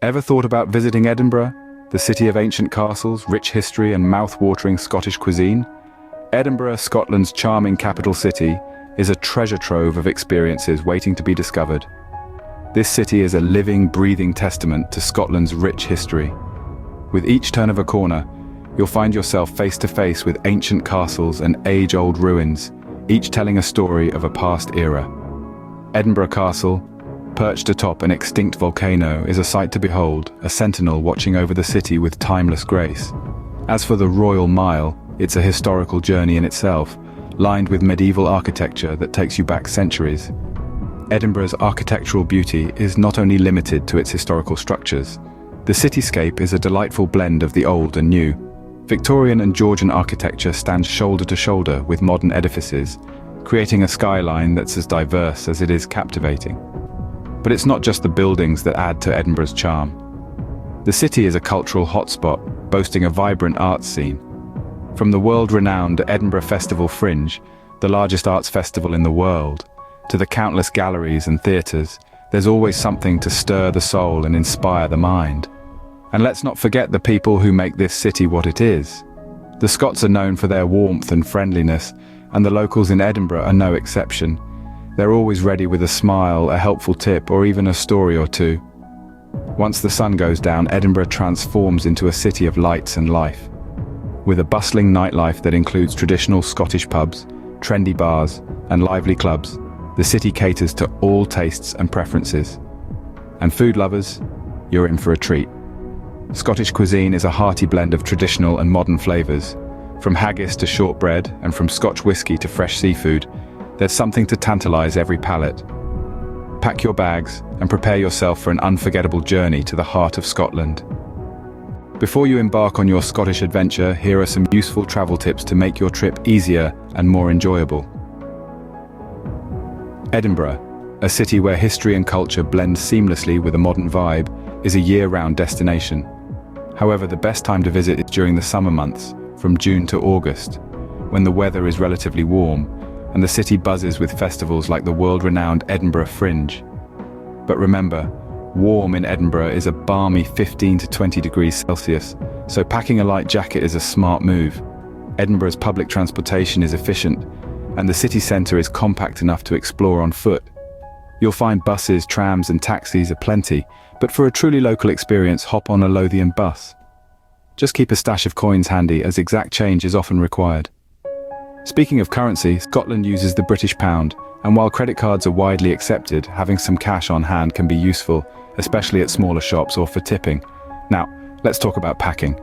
Ever thought about visiting Edinburgh, the city of ancient castles, rich history and mouth-watering Scottish cuisine? Edinburgh, Scotland's charming capital city, is a treasure trove of experiences waiting to be discovered. This city is a living, breathing testament to Scotland's rich history. With each turn of a corner, you'll find yourself face to face with ancient castles and age-old ruins, each telling a story of a past era. Edinburgh Castle, perched atop an extinct volcano, is a sight to behold, a sentinel watching over the city with timeless grace. As for the Royal Mile, it's a historical journey in itself, lined with medieval architecture that takes you back centuries. Edinburgh's architectural beauty is not only limited to its historical structures. The cityscape is a delightful blend of the old and new. Victorian and Georgian architecture stands shoulder to shoulder with modern edifices, creating a skyline that's as diverse as it is captivating. But it's not just the buildings that add to Edinburgh's charm. The city is a cultural hotspot, boasting a vibrant arts scene. From the world-renowned Edinburgh Festival Fringe, the largest arts festival in the world, to the countless galleries and theatres, there's always something to stir the soul and inspire the mind. And let's not forget the people who make this city what it is. The Scots are known for their warmth and friendliness, and the locals in Edinburgh are no exception. They're always ready with a smile, a helpful tip, or even a story or two. Once the sun goes down, Edinburgh transforms into a city of lights and life. With a bustling nightlife that includes traditional Scottish pubs, trendy bars, and lively clubs, the city caters to all tastes and preferences. And food lovers, you're in for a treat. Scottish cuisine is a hearty blend of traditional and modern flavours. From haggis to shortbread, and from Scotch whisky to fresh seafood, there's something to tantalise every palate. Pack your bags and prepare yourself for an unforgettable journey to the heart of Scotland. Before you embark on your Scottish adventure, here are some useful travel tips to make your trip easier and more enjoyable. Edinburgh, a city where history and culture blend seamlessly with a modern vibe, is a year-round destination. However, the best time to visit is during the summer months, from June to August, when the weather is relatively warm and the city buzzes with festivals like the world-renowned Edinburgh Fringe. But remember, warm in Edinburgh is a balmy 15 to 20 degrees Celsius, so packing a light jacket is a smart move. Edinburgh's public transportation is efficient, and the city centre is compact enough to explore on foot. You'll find buses, trams and taxis aplenty, but for a truly local experience, hop on a Lothian bus. Just keep a stash of coins handy, as exact change is often required. Speaking of currency, Scotland uses the British pound, and while credit cards are widely accepted, having some cash on hand can be useful, especially at smaller shops or for tipping. Now, let's talk about packing.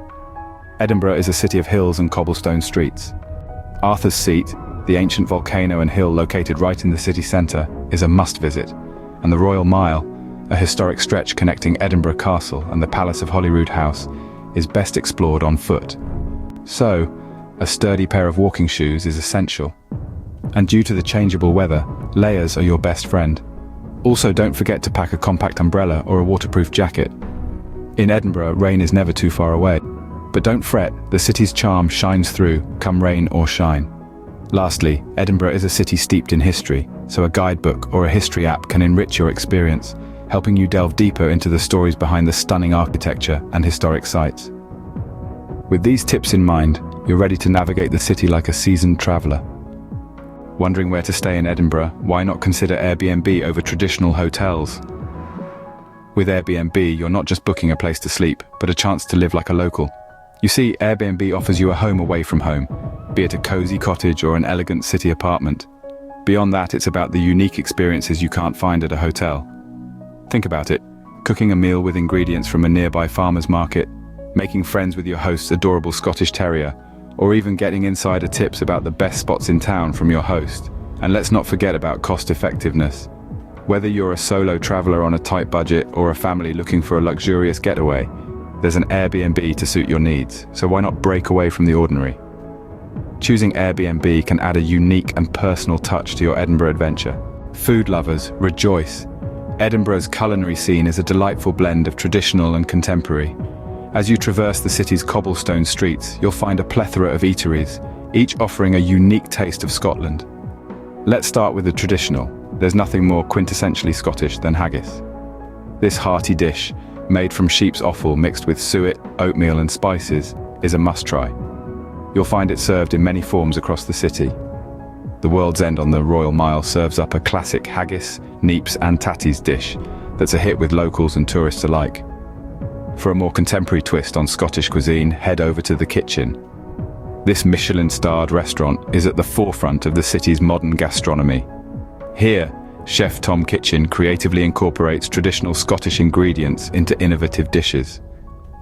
Edinburgh is a city of hills and cobblestone streets. Arthur's Seat, the ancient volcano and hill located right in the city centre, is a must-visit, and the Royal Mile, a historic stretch connecting Edinburgh Castle and the Palace of Holyrood House, is best explored on foot. So, a sturdy pair of walking shoes is essential. And due to the changeable weather, layers are your best friend. Also, don't forget to pack a compact umbrella or a waterproof jacket. In Edinburgh, rain is never too far away. But don't fret, the city's charm shines through, come rain or shine. Lastly, Edinburgh is a city steeped in history, so a guidebook or a history app can enrich your experience, helping you delve deeper into the stories behind the stunning architecture and historic sites. With these tips in mind, you're ready to navigate the city like a seasoned traveller. Wondering where to stay in Edinburgh? Why not consider Airbnb over traditional hotels? With Airbnb, you're not just booking a place to sleep, but a chance to live like a local. You see, Airbnb offers you a home away from home, be it a cozy cottage or an elegant city apartment. Beyond that, it's about the unique experiences you can't find at a hotel. Think about it, cooking a meal with ingredients from a nearby farmer's market, making friends with your host's adorable Scottish terrier, or even getting insider tips about the best spots in town from your host. And let's not forget about cost effectiveness. Whether you're a solo traveller on a tight budget or a family looking for a luxurious getaway, there's an Airbnb to suit your needs, so why not break away from the ordinary? Choosing Airbnb can add a unique and personal touch to your Edinburgh adventure. Food lovers, rejoice! Edinburgh's culinary scene is a delightful blend of traditional and contemporary. As you traverse the city's cobblestone streets, you'll find a plethora of eateries, each offering a unique taste of Scotland. Let's start with the traditional. There's nothing more quintessentially Scottish than haggis. This hearty dish, made from sheep's offal mixed with suet, oatmeal and spices, is a must-try. You'll find it served in many forms across the city. The World's End on the Royal Mile serves up a classic haggis, neeps and tatties dish that's a hit with locals and tourists alike. For a more contemporary twist on Scottish cuisine, head over to The Kitchen. This Michelin-starred restaurant is at the forefront of the city's modern gastronomy. Here, Chef Tom Kitchen creatively incorporates traditional Scottish ingredients into innovative dishes.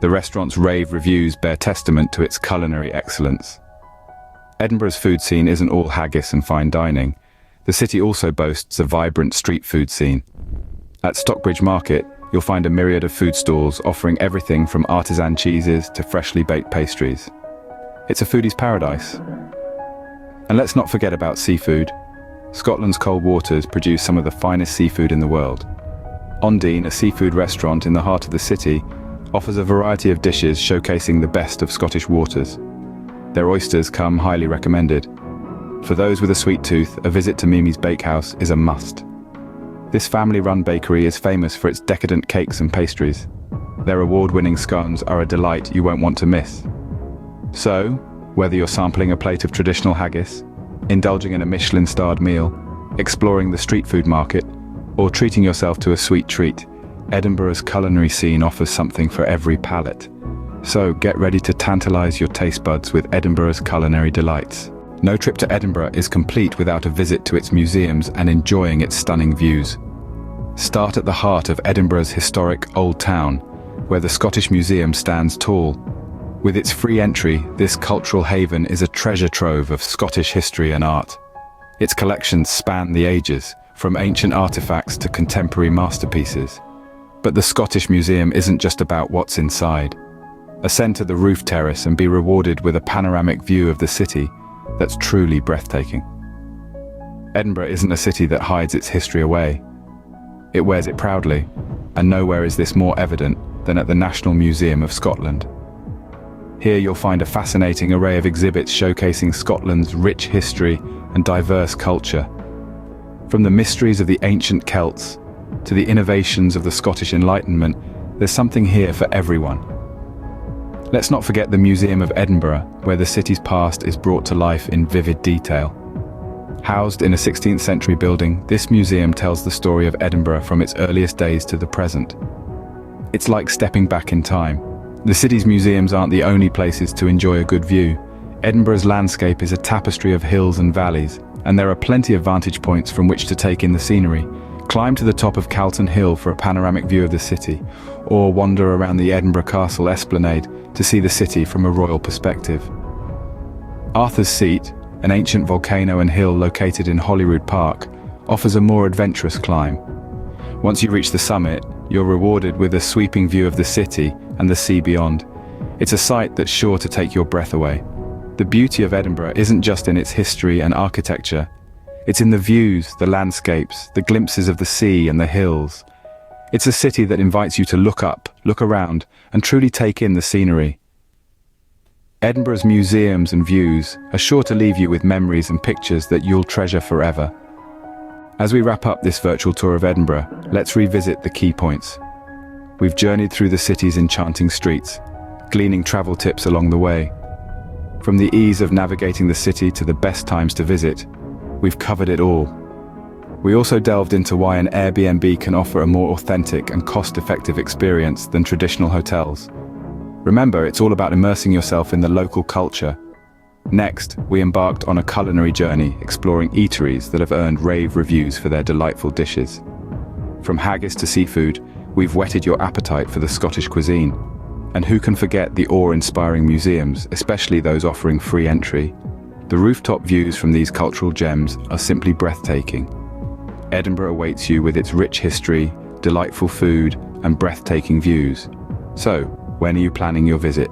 The restaurant's rave reviews bear testament to its culinary excellence. Edinburgh's food scene isn't all haggis and fine dining. The city also boasts a vibrant street food scene. At Stockbridge Market, you'll find a myriad of food stalls offering everything from artisan cheeses to freshly baked pastries. It's a foodie's paradise. And let's not forget about seafood. Scotland's cold waters produce some of the finest seafood in the world. Ondine, a seafood restaurant in the heart of the city, offers a variety of dishes showcasing the best of Scottish waters. Their oysters come highly recommended. For those with a sweet tooth, a visit to Mimi's Bakehouse is a must. This family-run bakery is famous for its decadent cakes and pastries. Their award-winning scones are a delight you won't want to miss. So, whether you're sampling a plate of traditional haggis, indulging in a Michelin-starred meal, exploring the street food market, or treating yourself to a sweet treat, Edinburgh's culinary scene offers something for every palate. So get ready to tantalize your taste buds with Edinburgh's culinary delights. No trip to Edinburgh is complete without a visit to its museums and enjoying its stunning views. Start at the heart of Edinburgh's historic Old Town, where the Scottish Museum stands tall. With its free entry, this cultural haven is a treasure trove of Scottish history and art. Its collections span the ages, from ancient artifacts to contemporary masterpieces. But the Scottish Museum isn't just about what's inside. Ascend to the roof terrace and be rewarded with a panoramic view of the city that's truly breathtaking. Edinburgh isn't a city that hides its history away. It wears it proudly, and nowhere is this more evident than at the National Museum of Scotland. Here you'll find a fascinating array of exhibits showcasing Scotland's rich history and diverse culture. From the mysteries of the ancient Celts to the innovations of the Scottish Enlightenment, there's something here for everyone. Let's not forget the Museum of Edinburgh, where the city's past is brought to life in vivid detail. Housed in a 16th century building, this museum tells the story of Edinburgh from its earliest days to the present. It's like stepping back in time. The city's museums aren't the only places to enjoy a good view. Edinburgh's landscape is a tapestry of hills and valleys, and there are plenty of vantage points from which to take in the scenery. Climb to the top of Calton Hill for a panoramic view of the city, or wander around the Edinburgh Castle Esplanade to see the city from a royal perspective. Arthur's Seat, an ancient volcano and hill located in Holyrood Park, offers a more adventurous climb. Once you reach the summit, you're rewarded with a sweeping view of the city and the sea beyond. It's a sight that's sure to take your breath away. The beauty of Edinburgh isn't just in its history and architecture. It's in the views, the landscapes, the glimpses of the sea and the hills. It's a city that invites you to look up, look around, and truly take in the scenery. Edinburgh's museums and views are sure to leave you with memories and pictures that you'll treasure forever. As we wrap up this virtual tour of Edinburgh, let's revisit the key points. We've journeyed through the city's enchanting streets, gleaning travel tips along the way. From the ease of navigating the city to the best times to visit, we've covered it all. We also delved into why an Airbnb can offer a more authentic and cost-effective experience than traditional hotels. Remember, it's all about immersing yourself in the local culture. Next, we embarked on a culinary journey, exploring eateries that have earned rave reviews for their delightful dishes. From haggis to seafood, we've whetted your appetite for the Scottish cuisine. And who can forget the awe-inspiring museums, especially those offering free entry? The rooftop views from these cultural gems are simply breathtaking. Edinburgh awaits you with its rich history, delightful food, and breathtaking views. So, when are you planning your visit?